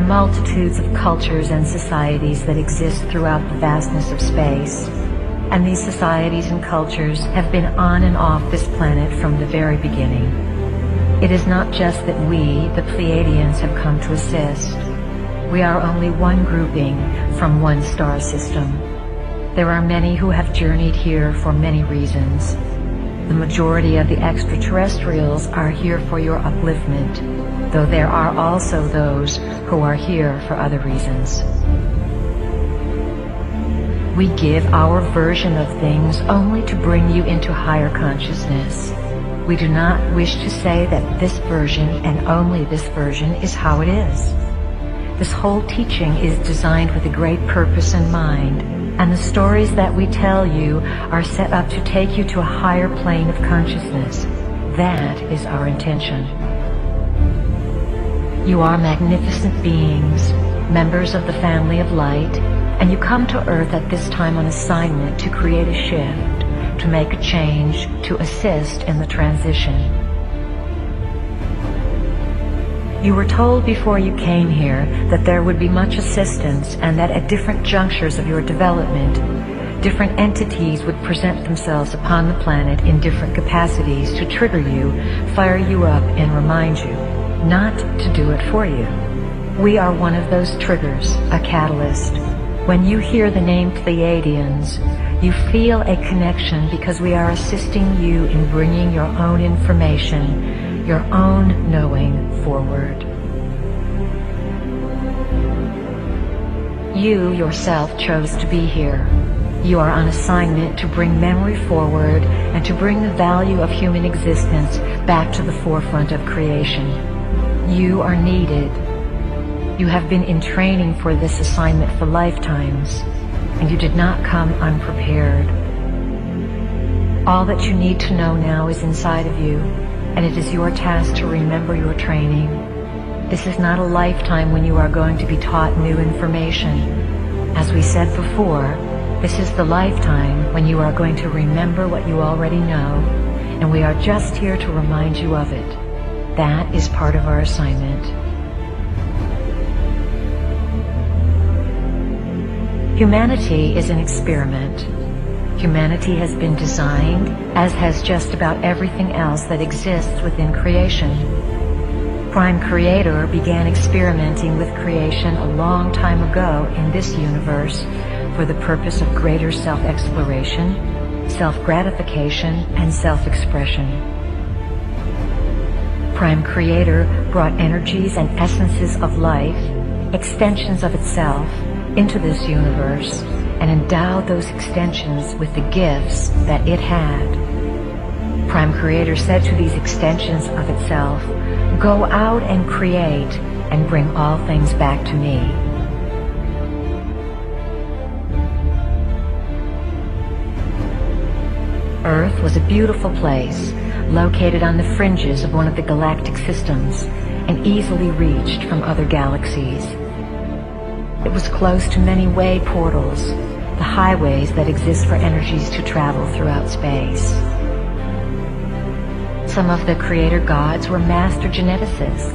are multitudes of cultures and societies that exist throughout the vastness of space. And these societies and cultures have been on and off this planet from the very beginning. It is not just that we, the Pleiadians, have come to assist. We are only one grouping from one star system. There are many who have journeyed here for many reasons. The majority of the extraterrestrials are here for your upliftment, though there are also those who are here for other reasons. We give our version of things only to bring you into higher consciousness. We do not wish to say that this version and only this version is how it is. This whole teaching is designed with a great purpose in mind, and the stories that we tell you are set up to take you to a higher plane of consciousness. That is our intention. You are magnificent beings, members of the family of light, and you come to Earth at this time on assignment to create a shift, to make a change, to assist in the transition. You were told before you came here that there would be much assistance and that at different junctures of your development, different entities would present themselves upon the planet in different capacities to trigger you, fire you up, and remind you, not to do it for you. We are one of those triggers, a catalyst. When you hear the name Pleiadians, you feel a connection because we are assisting you in bringing your own information, your own knowing forward. You yourself chose to be here. You are on assignment to bring memory forward and to bring the value of human existence back to the forefront of creation. You are needed. You have been in training for this assignment for lifetimes, and you did not come unprepared. All that you need to know now is inside of you, and it is your task to remember your training. This is not a lifetime when you are going to be taught new information. As we said before, this is the lifetime when you are going to remember what you already know, and we are just here to remind you of it. That is part of our assignment. Humanity is an experiment. Humanity has been designed, as has just about everything else that exists within creation. Prime Creator began experimenting with creation a long time ago in this universe for the purpose of greater self-exploration, self-gratification, and self-expression. Prime Creator brought energies and essences of life, extensions of itself, into this universe and endowed those extensions with the gifts that it had. Prime Creator said to these extensions of itself, "Go out and create and bring all things back to me." Earth was a beautiful place, located on the fringes of one of the galactic systems and easily reached from other galaxies. It was close to many way portals, the highways that exist for energies to travel throughout space. Some of the creator gods were master geneticists.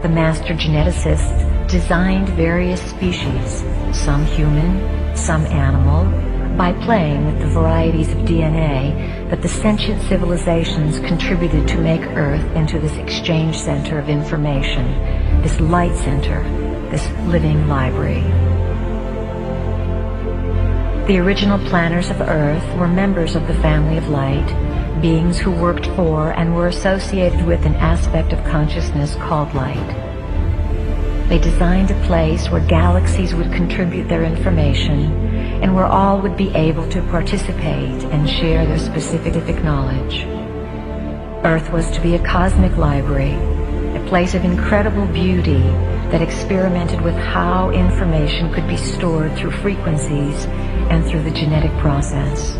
The master geneticists designed various species, some human, some animal, by playing with the varieties of DNA that the sentient civilizations contributed to make Earth into this exchange center of information, this light center, this living library. The original planners of Earth were members of the family of light, beings who worked for and were associated with an aspect of consciousness called light. They designed a place where galaxies would contribute their information and where all would be able to participate and share their specific knowledge. Earth was to be a cosmic library, a place of incredible beauty that experimented with how information could be stored through frequencies and through the genetic process.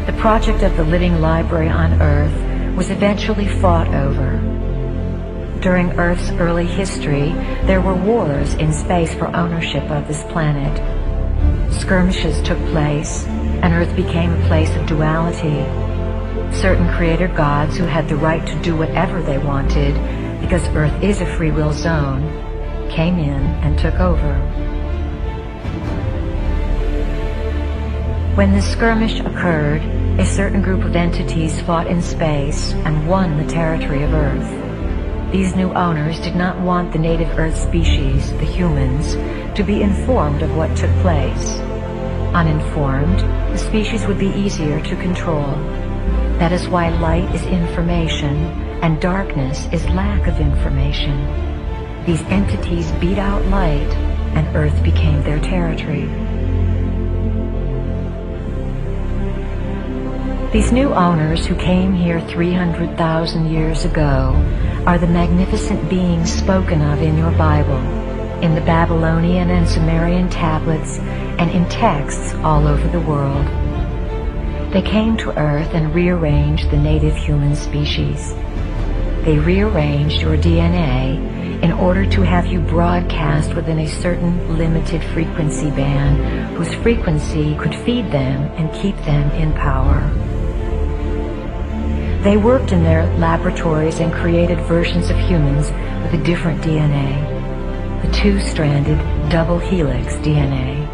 The project of the living library on Earth was eventually fought over. During Earth's early history, there were wars in space for ownership of this planet. Skirmishes took place, and Earth became a place of duality. Certain creator gods who had the right to do whatever they wanted, because Earth is a free will zone, came in and took over. When the skirmish occurred, a certain group of entities fought in space and won the territory of Earth. These new owners did not want the native Earth species, the humans, to be informed of what took place. Uninformed, the species would be easier to control. That is why light is information and darkness is lack of information. These entities beat out light and Earth became their territory. These new owners who came here 300,000 years ago are the magnificent beings spoken of in your Bible, in the Babylonian and Sumerian tablets, and in texts all over the world. They came to Earth and rearranged the native human species. They rearranged your DNA in order to have you broadcast within a certain limited frequency band whose frequency could feed them and keep them in power. They worked in their laboratories and created versions of humans with a different DNA, the two-stranded double helix DNA.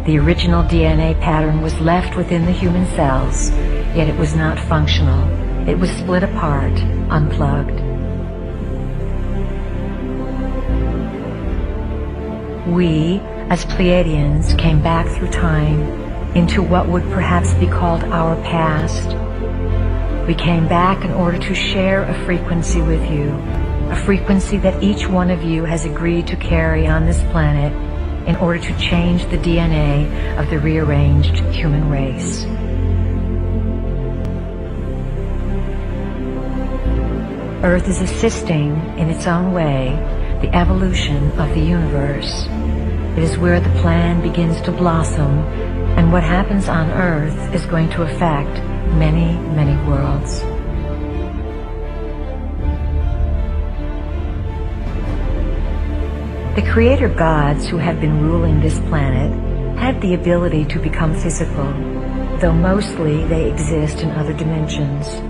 The original DNA pattern was left within the human cells, yet it was not functional. It was split apart, unplugged. We, as Pleiadians, came back through time into what would perhaps be called our past. We came back in order to share a frequency with you, a frequency that each one of you has agreed to carry on this planet in order to change the DNA of the rearranged human race. Earth is assisting, in its own way, the evolution of the universe. It is where the plan begins to blossom, and what happens on Earth is going to affect many, many worlds. The creator gods who have been ruling this planet have the ability to become physical, though mostly they exist in other dimensions.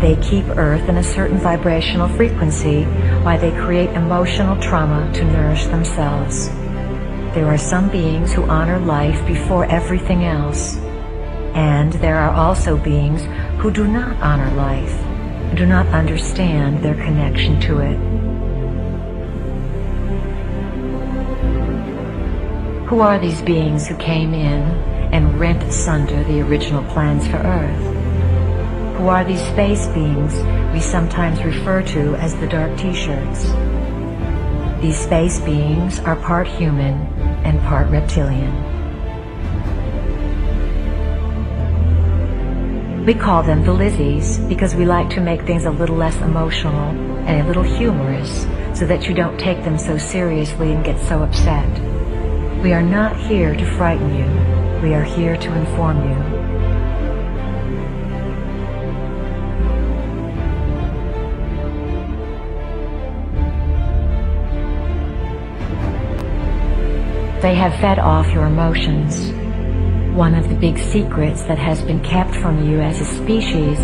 They keep Earth in a certain vibrational frequency while they create emotional trauma to nourish themselves. There are some beings who honor life before everything else, and there are also beings who do not honor life and do not understand their connection to it. Who are these beings who came in and rent asunder the original plans for Earth? Who are these space beings we sometimes refer to as the dark T-shirts? These space beings are part human and part reptilian. We call them the Lizzies because we like to make things a little less emotional and a little humorous so that you don't take them so seriously and get so upset. We are not here to frighten you. We are here to inform you. They have fed off your emotions. One of the big secrets that has been kept from you as a species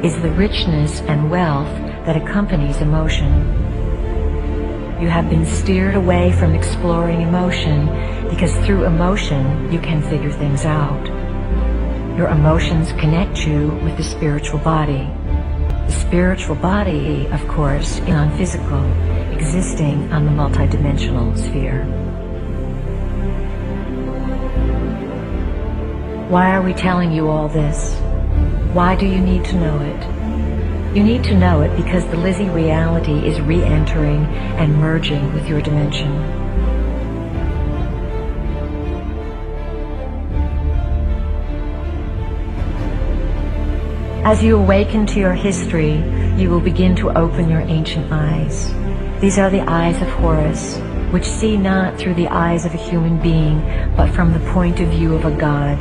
is the richness and wealth that accompanies emotion. You have been steered away from exploring emotion because through emotion you can figure things out. Your emotions connect you with the spiritual body. The spiritual body, of course, is non-physical, existing on the multidimensional sphere. Why are we telling you all this? Why do you need to know it? You need to know it because the Lizzie reality is re-entering and merging with your dimension. As you awaken to your history, you will begin to open your ancient eyes. These are the eyes of Horus, which see not through the eyes of a human being, but from the point of view of a god.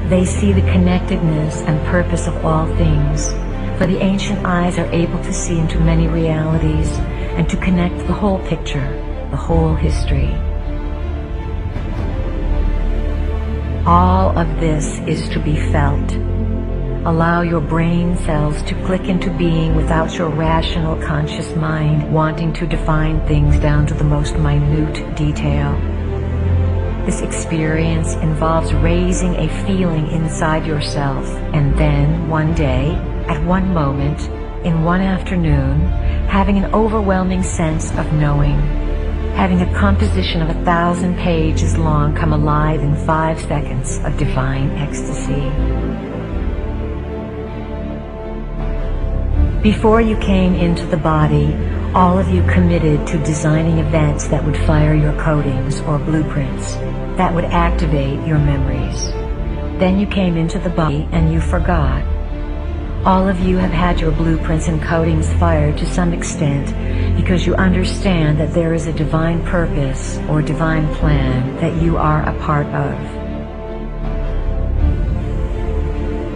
They see the connectedness and purpose of all things, for the ancient eyes are able to see into many realities and to connect the whole picture, the whole history. All of this is to be felt. Allow your brain cells to click into being without your rational conscious mind wanting to define things down to the most minute detail. This experience involves raising a feeling inside yourself, and then one day, at one moment, in one afternoon, having an overwhelming sense of knowing, having a composition of 1,000 pages long come alive in 5 seconds of divine ecstasy. Before you came into the body, all of you committed to designing events that would fire your codings or blueprints, that would activate your memories. Then you came into the body and you forgot. All of you have had your blueprints and codings fired to some extent because you understand that there is a divine purpose or divine plan that you are a part of.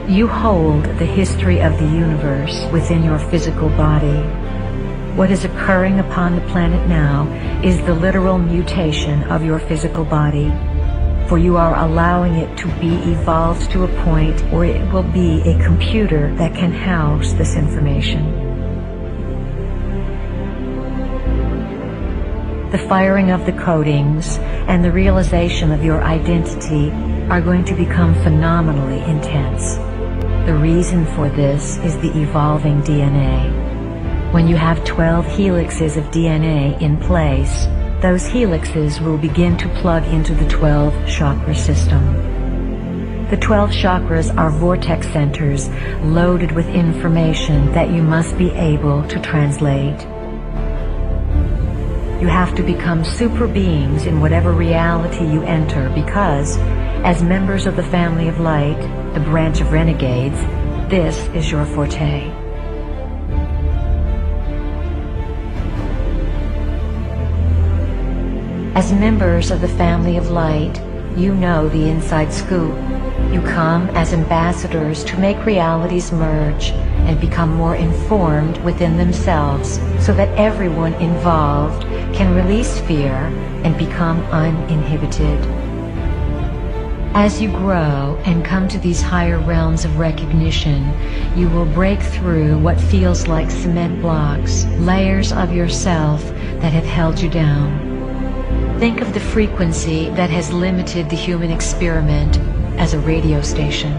You hold the history of the universe within your physical body. What is occurring upon the planet now is the literal mutation of your physical body, for you are allowing it to be evolved to a point where it will be a computer that can house this information. The firing of the codings and the realization of your identity are going to become phenomenally intense. The reason for this is the evolving DNA. When you have 12 helixes of DNA in place, those helixes will begin to plug into the 12 chakra system. The 12 chakras are vortex centers loaded with information that you must be able to translate. You have to become super beings in whatever reality you enter because, as members of the family of light, the branch of renegades, this is your forte. As members of the family of light, you know the inside scoop. You come as ambassadors to make realities merge and become more informed within themselves so that everyone involved can release fear and become uninhibited. As you grow and come to these higher realms of recognition, you will break through what feels like cement blocks, layers of yourself that have held you down. Think of the frequency that has limited the human experiment as a radio station.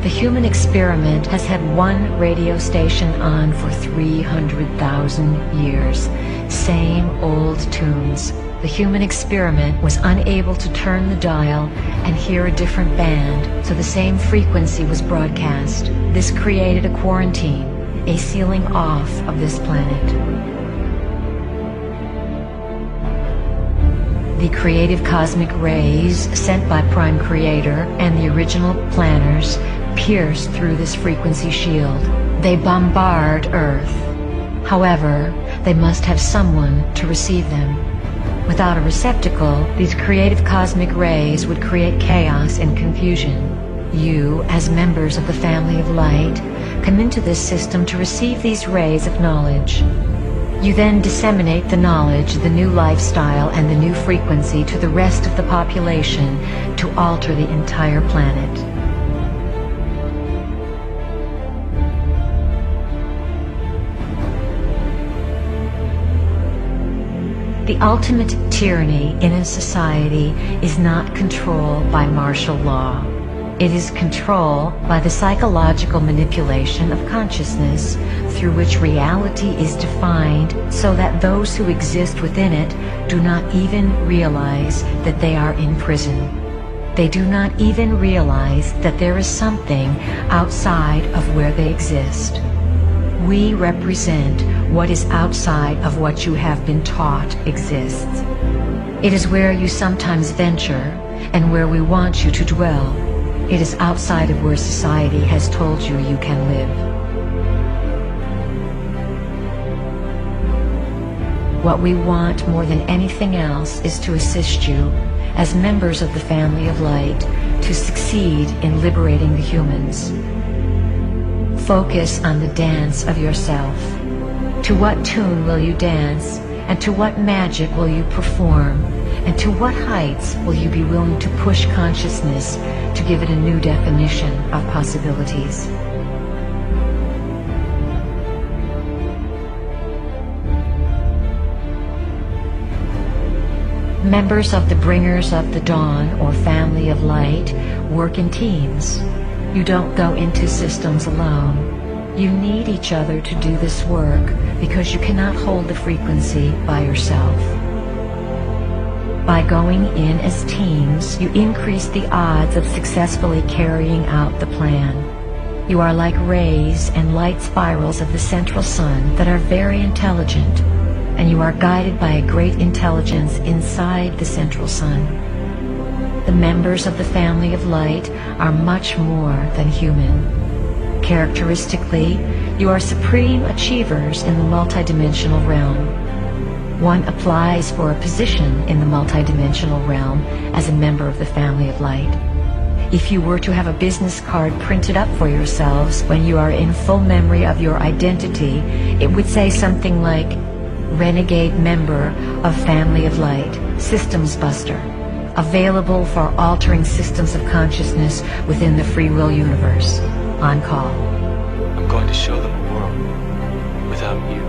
The human experiment has had one radio station on for 300,000 years. Same old tunes. The human experiment was unable to turn the dial and hear a different band, so the same frequency was broadcast. This created a quarantine, a sealing off of this planet. The creative cosmic rays sent by Prime Creator and the original planners pierce through this frequency shield. They bombard Earth. However, they must have someone to receive them. Without a receptacle, these creative cosmic rays would create chaos and confusion. You, as members of the family of light, come into this system to receive these rays of knowledge. You then disseminate the knowledge, the new lifestyle, and the new frequency to the rest of the population to alter the entire planet. The ultimate tyranny in a society is not control by martial law. It is control by the psychological manipulation of consciousness through which reality is defined so that those who exist within it do not even realize that they are in prison. They do not even realize that there is something outside of where they exist. We represent what is outside of what you have been taught exists. It is where you sometimes venture and where we want you to dwell. It is outside of where society has told you you can live. What we want more than anything else is to assist you, as members of the family of light, to succeed in liberating the humans. Focus on the dance of yourself. To what tune will you dance, and to what magic will you perform, and to what heights will you be willing to push consciousness to give it a new definition of possibilities? Members of the Bringers of the Dawn, or Family of Light, work in teams. You don't go into systems alone. You need each other to do this work because you cannot hold the frequency by yourself. By going in as teams, you increase the odds of successfully carrying out the plan. You are like rays and light spirals of the central sun that are very intelligent, and you are guided by a great intelligence inside the central sun. The members of the Family of Light are much more than human. Characteristically, you are supreme achievers in the multidimensional realm. One applies for a position in the multidimensional realm as a member of the Family of Light. If you were to have a business card printed up for yourselves when you are in full memory of your identity, it would say something like, Renegade Member of Family of Light, Systems Buster, available for altering systems of consciousness within the free will universe. On call. I'm going to show them a world without you.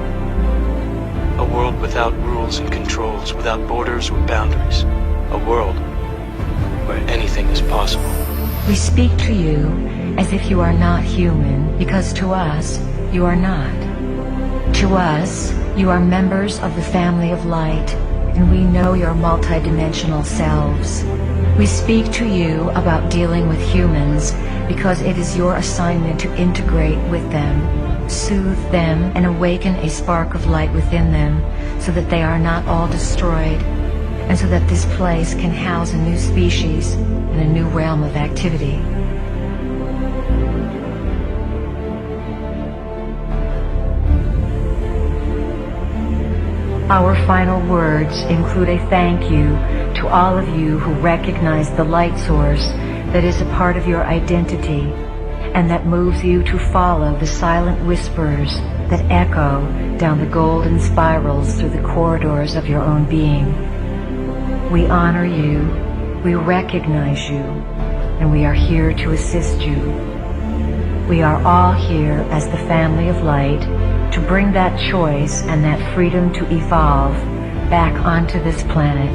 A world without rules and controls, without borders or boundaries. A world where anything is possible. We speak to you as if you are not human, because to us, you are not. To us, you are members of the Family of Light, and we know your multidimensional selves. We speak to you about dealing with humans because it is your assignment to integrate with them, soothe them, and awaken a spark of light within them so that they are not all destroyed, and so that this place can house a new species and a new realm of activity. Our final words include a thank you to all of you who recognize the light source that is a part of your identity and that moves you to follow the silent whispers that echo down the golden spirals through the corridors of your own being. We honor you, we recognize you, and we are here to assist you. We are all here as the Family of Light to bring that choice and that freedom to evolve back onto this planet.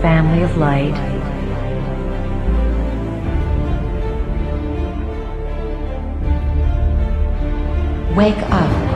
Family of Light, wake up.